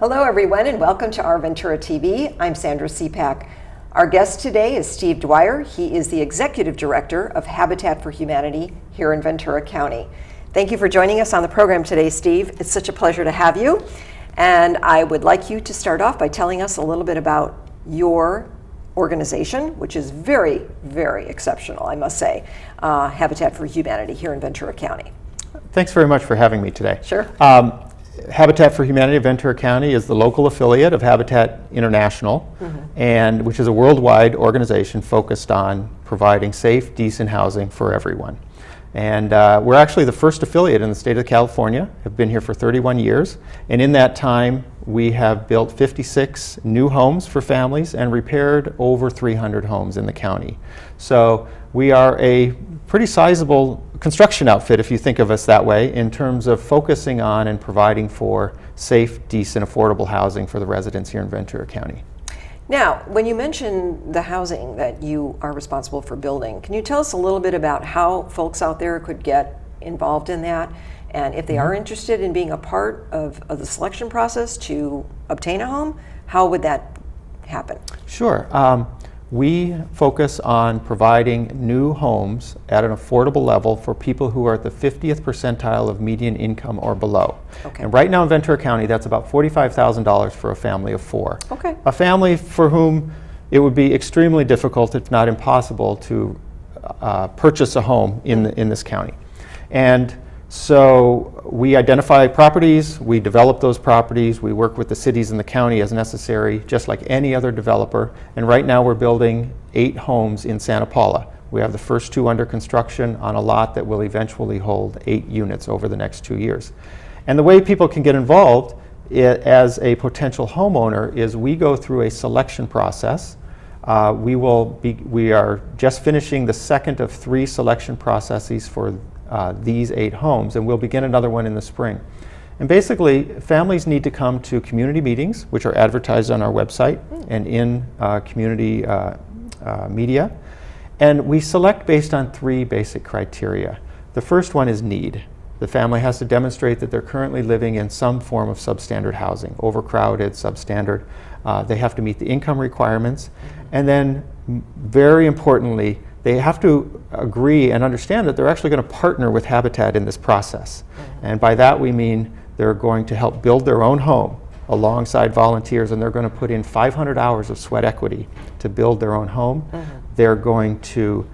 Hello everyone and welcome to Our Ventura TV. I'm Sandra Siepak. Our guest today is Steve Dwyer. He is the Executive Director of Habitat for Humanity here in Ventura County. Thank you for joining us on the program today, Steve. It's such a pleasure to have you. And I would like you to start off by telling us a little bit about your organization, which is very, very exceptional, I must say, Habitat for Humanity here in Ventura County. Thanks very much for having me today. Sure. Habitat for Humanity of Ventura County is the local affiliate of Habitat International, and which is a worldwide organization focused on providing safe, decent housing for everyone. And we're actually the first affiliate in the state of California, have been here for 31 years, and in that time we have built 56 new homes for families and repaired over 300 homes in the county. So we are a pretty sizable construction outfit, if you think of us that way, in terms of focusing on and providing for safe, decent, affordable housing for the residents here in Ventura County. Now, when you mention the housing that you are responsible for building, can you tell us a little bit about how folks out there could get involved in that? And if they are interested in being a part of the selection process to obtain a home, how would that happen? Sure. We focus on providing new homes at an affordable level for people who are at the 50th percentile of median income or below. Okay. And right now in Ventura County, that's about $45,000 for a family of four. Okay. A family for whom it would be extremely difficult, if not impossible, to purchase a home in this county. And so we identify properties, we develop those properties, we work with the cities and the county as necessary, just like any other developer. And right now we're building 8 homes in Santa Paula. We have the first 2 under construction on a lot that will eventually hold 8 units over the next 2 years. And the way people can get involved as a potential homeowner is we go through a selection process. We are just finishing the second of 3 selection processes for these 8 homes, and we'll begin another one in the spring. And basically, families need to come to community meetings, which are advertised on our website and in community media. And we select based on 3 basic criteria. The first one is need. The family has to demonstrate that they're currently living in some form of substandard housing, overcrowded, substandard. They have to meet the income requirements. And then, very importantly, they have to agree and understand that they're actually going to partner with Habitat in this process. And by that we mean they're going to help build their own home alongside volunteers, and they're going to put in 500 hours of sweat equity to build their own home. They're going to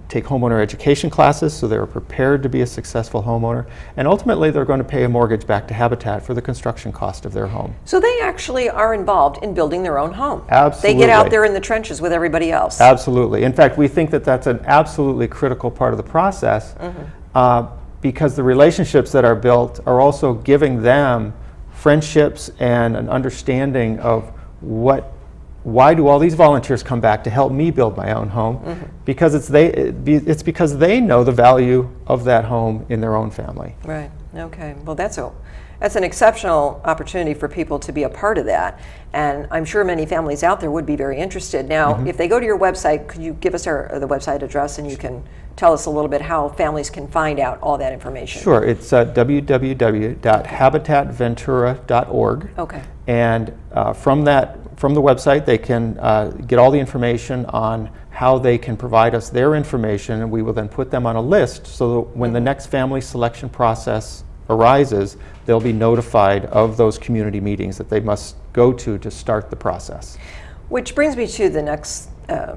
take homeowner education classes so they're prepared to be a successful homeowner, and ultimately they're going to pay a mortgage back to Habitat for the construction cost of their home. So they actually are involved in building their own home. Absolutely. They get out there in the trenches with everybody else. Absolutely. In fact, we think that that's an absolutely critical part of the process because the relationships that are built are also giving them friendships and an understanding of why do all these volunteers come back to help me build my own home? Because it's because they know the value of that home in their own family. Right. Okay. Well, that's an exceptional opportunity for people to be a part of that, and I'm sure many families out there would be very interested. Now, if they go to your website, could you give us the website address, and you can tell us a little bit how families can find out all that information? Sure. It's www.habitatventura.org. Okay. And from the website, they can get all the information on how they can provide us their information, and we will then put them on a list so that when the next family selection process arises, they'll be notified of those community meetings that they must go to start the process. Which brings me to the next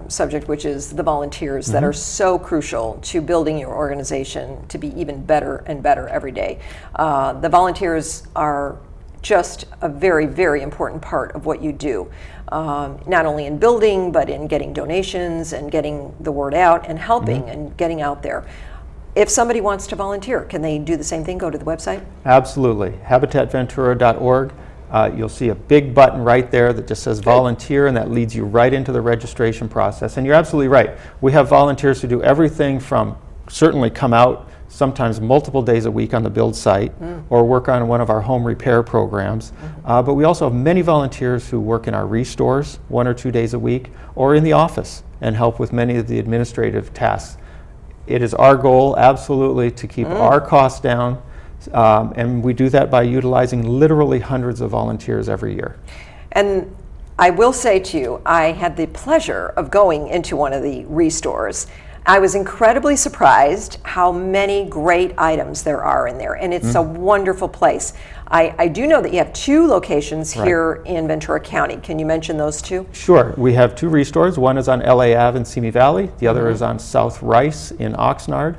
subject, which is the volunteers that are so crucial to building your organization to be even better and better every day. The volunteers are just a very, very important part of what you do, not only in building, but in getting donations and getting the word out and helping and getting out there. If somebody wants to volunteer, can they do the same thing, go to the website? Absolutely. HabitatVentura.org. You'll see a big button right there that just says volunteer, and that leads you right into the registration process. And you're absolutely right. We have volunteers who do everything from certainly come out sometimes multiple days a week on the build site or work on one of our home repair programs. But we also have many volunteers who work in our restores 1 or 2 days a week or in the office and help with many of the administrative tasks. It is our goal, absolutely, to keep our costs down And we do that by utilizing literally hundreds of volunteers every year. And I will say to you, I had the pleasure of going into one of the restores. I was incredibly surprised how many great items there are in there, and it's a wonderful place. I do know that you have 2 locations here in Ventura County. Can you mention those 2? Sure. We have 2 restores. One is on LA Ave in Simi Valley. The other is on South Rice in Oxnard.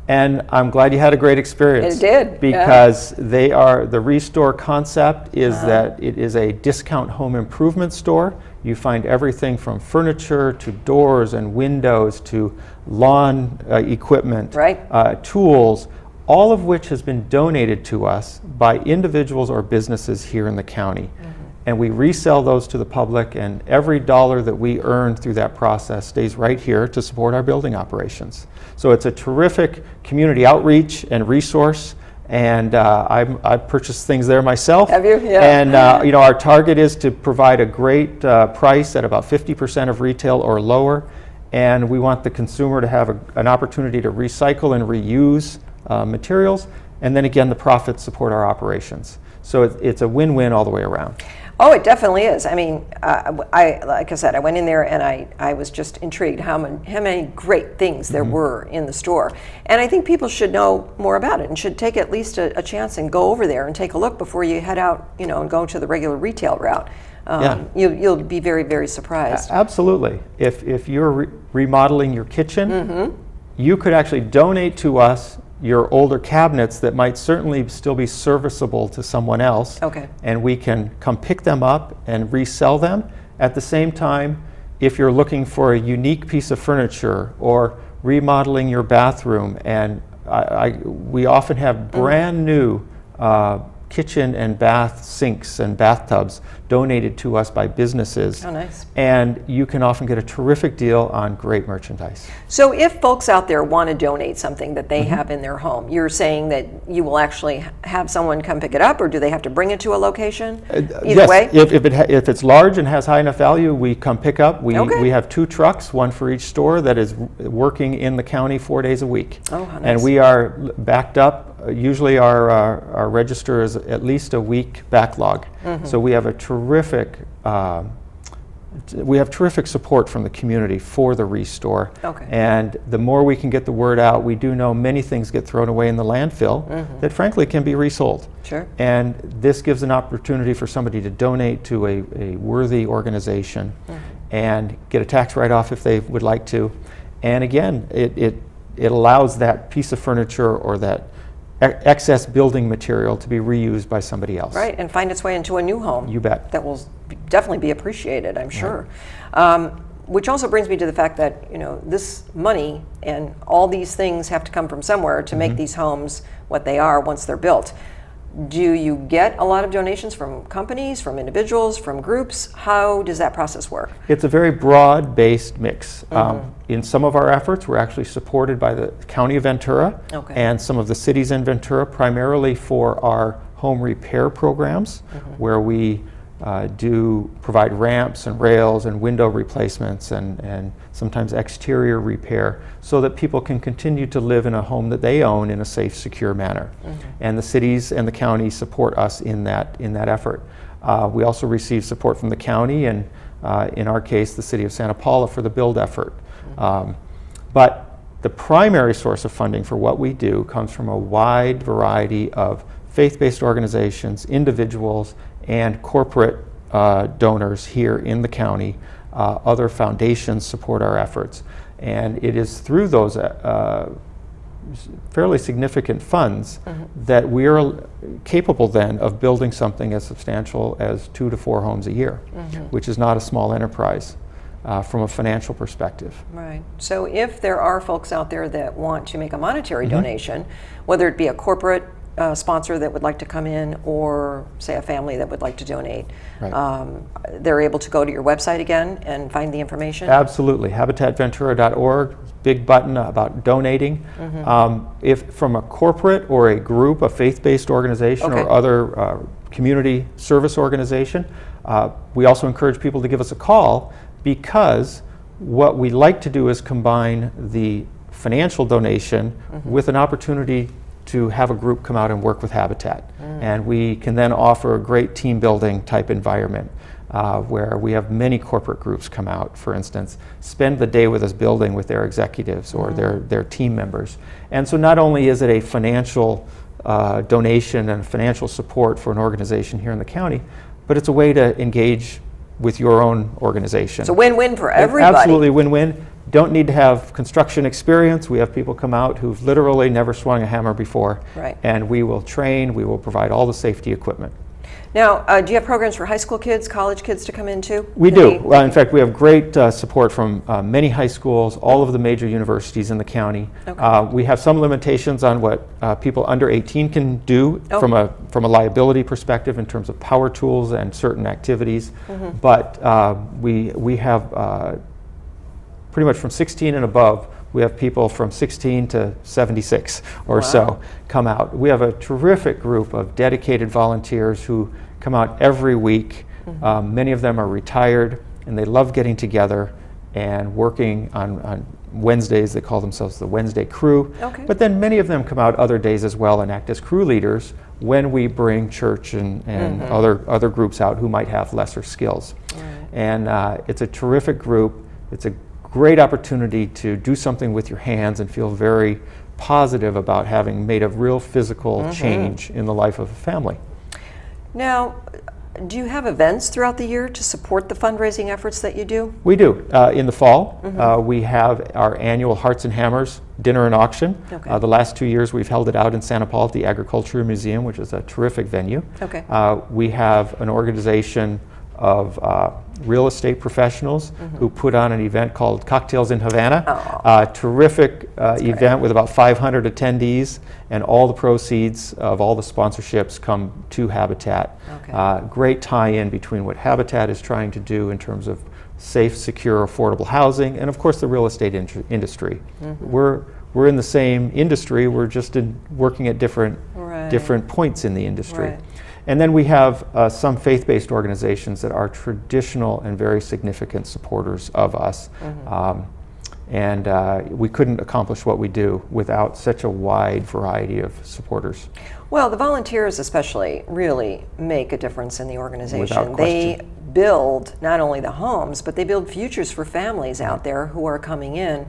And I'm glad you had a great experience. It did. Because they are, the restore concept is that it is a discount home improvement store. You find everything from furniture to doors and windows to lawn equipment, tools, all of which has been donated to us by individuals or businesses here in the county. And we resell those to the public, and every dollar that we earn through that process stays right here to support our building operations. So it's a terrific community outreach and resource, and I've purchased things there myself. Have you? Yeah. And our target is to provide a great price at about 50% of retail or lower, and we want the consumer to have an opportunity to recycle and reuse materials, and then again the profits support our operations. So it's a win-win all the way around. Oh, it definitely is. I mean, like I said, I went in there and I was just intrigued how many great things there were in the store. And I think people should know more about it and should take at least a chance and go over there and take a look before you head out, and go to the regular retail route. You'll be very, very surprised. Absolutely. If you're remodeling your kitchen, you could actually donate to us your older cabinets that might certainly still be serviceable to someone else. Okay. And we can come pick them up and resell them. At the same time, if you're looking for a unique piece of furniture or remodeling your bathroom, and we often have brand new kitchen and bath sinks and bathtubs donated to us by businesses. Oh, nice. And you can often get a terrific deal on great merchandise. So if folks out there want to donate something that they have in their home, you're saying that you will actually have someone come pick it up, or do they have to bring it to a location? Either way? If it's large and has high enough value, we come pick up. We have 2 trucks, one for each store, that is working in the county 4 days a week. Oh, how nice. And we are backed up. Usually our register is at least a week backlog. So we have a terrific support from the community for the restore. Okay. And the more we can get the word out, we do know many things get thrown away in the landfill that frankly can be resold. Sure. And this gives an opportunity for somebody to donate to a worthy organization and get a tax write-off if they would like to. And again, it allows that piece of furniture or that excess building material to be reused by somebody else. Right, and find its way into a new home. You bet. That will definitely be appreciated, I'm sure. Which also brings me to the fact that, this money and all these things have to come from somewhere to make these homes what they are once they're built. Do you get a lot of donations from companies, from individuals, from groups? How does that process work? It's a very broad-based mix. In some of our efforts, we're actually supported by the County of Ventura and some of the cities in Ventura, primarily for our home repair programs, where we do provide ramps and rails and window replacements and sometimes exterior repair so that people can continue to live in a home that they own in a safe, secure manner. And the cities and the county support us in that effort. We also receive support from the county and in our case the city of Santa Paula for the build effort. But the primary source of funding for what we do comes from a wide variety of faith-based organizations, individuals, and corporate donors here in the county. Other foundations support our efforts. And it is through those fairly significant funds that we are capable then of building something as substantial as 2 to 4 homes a year, which is not a small enterprise from a financial perspective. Right. So if there are folks out there that want to make a monetary donation, whether it be a corporate sponsor that would like to come in or say a family that would like to donate, they're able to go to your website again and find the information? Absolutely. HabitatVentura.org, big button about donating. If from a corporate or a group, a faith-based organization or other community service organization, we also encourage people to give us a call, because what we like to do is combine the financial donation with an opportunity to have a group come out and work with Habitat. And we can then offer a great team building type environment where we have many corporate groups come out, for instance, spend the day with us building with their executives or their team members. And so not only is it a financial donation and financial support for an organization here in the county, but it's a way to engage with your own organization. It's a win-win for everybody. Absolutely win-win. Don't need to have construction experience. We have people come out who've literally never swung a hammer before. Right. And we will train, we will provide all the safety equipment. Now, do you have programs for high school kids, college kids to come in too? We do. Well, in fact, we have great support from many high schools, all of the major universities in the county. Okay. We have some limitations on what people under 18 can do from a liability perspective in terms of power tools and certain activities. But we have pretty much from 16 and above, we have people from 16 to 76 or so come out. We have a terrific group of dedicated volunteers who come out every week. Many of them are retired, and they love getting together and working on Wednesdays. They call themselves the Wednesday crew. Okay. But then many of them come out other days as well and act as crew leaders when we bring church and other groups out who might have lesser skills. And it's a terrific group. It's a great opportunity to do something with your hands and feel very positive about having made a real physical change in the life of a family. Now, do you have events throughout the year to support the fundraising efforts that you do? We do. In the fall, we have our annual Hearts and Hammers dinner and auction. Okay. The last 2 years we've held it out in Santa Paula at the Agricultural Museum, which is a terrific venue. Okay. We have an organization of real estate professionals who put on an event called Cocktails in Havana. A terrific event with about 500 attendees, and all the proceeds of all the sponsorships come to Habitat. Okay. Great tie-in between what Habitat is trying to do in terms of safe, secure, affordable housing, and of course the real estate industry. We're in the same industry, we're just working at different points in the industry. Right. And then we have some faith-based organizations that are traditional and very significant supporters of us. And we couldn't accomplish what we do without such a wide variety of supporters. Well, the volunteers especially really make a difference in the organization. Without They question. build not only the homes, but they build futures for families out there who are coming in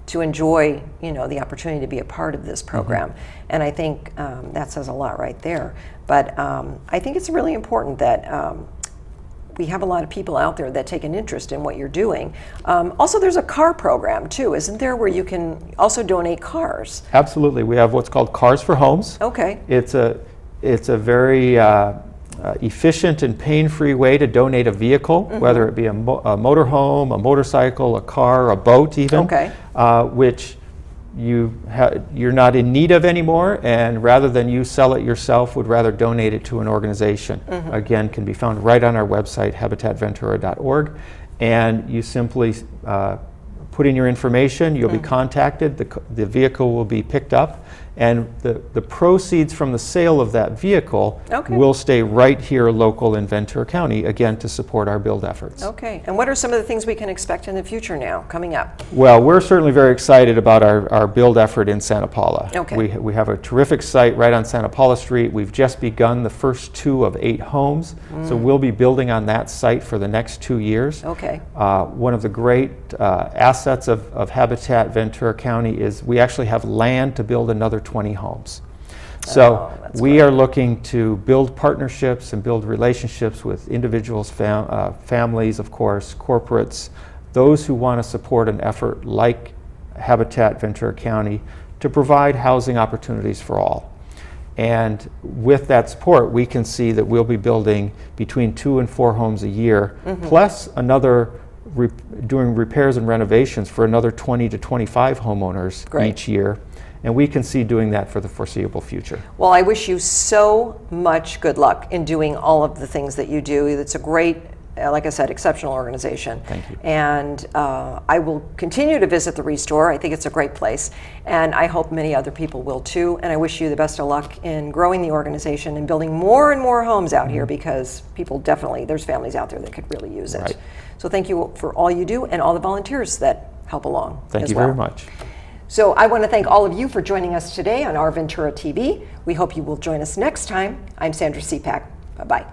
to enjoy, the opportunity to be a part of this program. And I think that says a lot right there. But I think it's really important that we have a lot of people out there that take an interest in what you're doing. Also, there's a car program too, isn't there, where you can also donate cars? Absolutely. We have what's called Cars for Homes. Okay. It's a very efficient and pain-free way to donate a vehicle, whether it be a motorhome, a motorcycle, a car, a boat even, which you're not in need of anymore, and rather than you sell it yourself, would rather donate it to an organization. Again, can be found right on our website, habitatventura.org, and you simply put in your information, you'll be contacted, the vehicle will be picked up, and the proceeds from the sale of that vehicle will stay right here local in Ventura County, again, to support our build efforts. Okay. And what are some of the things we can expect in the future now, coming up? Well, we're certainly very excited about our build effort in Santa Paula. Okay. We have a terrific site right on Santa Paula Street. We've just begun the first 2 of 8 homes, so we'll be building on that site for the next 2 years. Okay. One of the great assets of Habitat Ventura County is we actually have land to build another 20 homes. So we are looking to build partnerships and build relationships with individuals, families, of course, corporates, those who want to support an effort like Habitat Ventura County to provide housing opportunities for all. And with that support, we can see that we'll be building between 2 and 4 homes a year, plus another doing repairs and renovations for another 20 to 25 homeowners each year. And we can see doing that for the foreseeable future. Well, I wish you so much good luck in doing all of the things that you do. It's a great, like I said, exceptional organization. Thank you. And I will continue to visit the Restore. I think it's a great place. And I hope many other people will too. And I wish you the best of luck in growing the organization and building more and more homes out here, because people definitely, there's families out there that could really use it. Right. So thank you for all you do and all the volunteers that help along Thank as you well. very much. So I want to thank all of you for joining us today on Our Ventura TV. We hope you will join us next time. I'm Sandra Siepak. Bye-bye.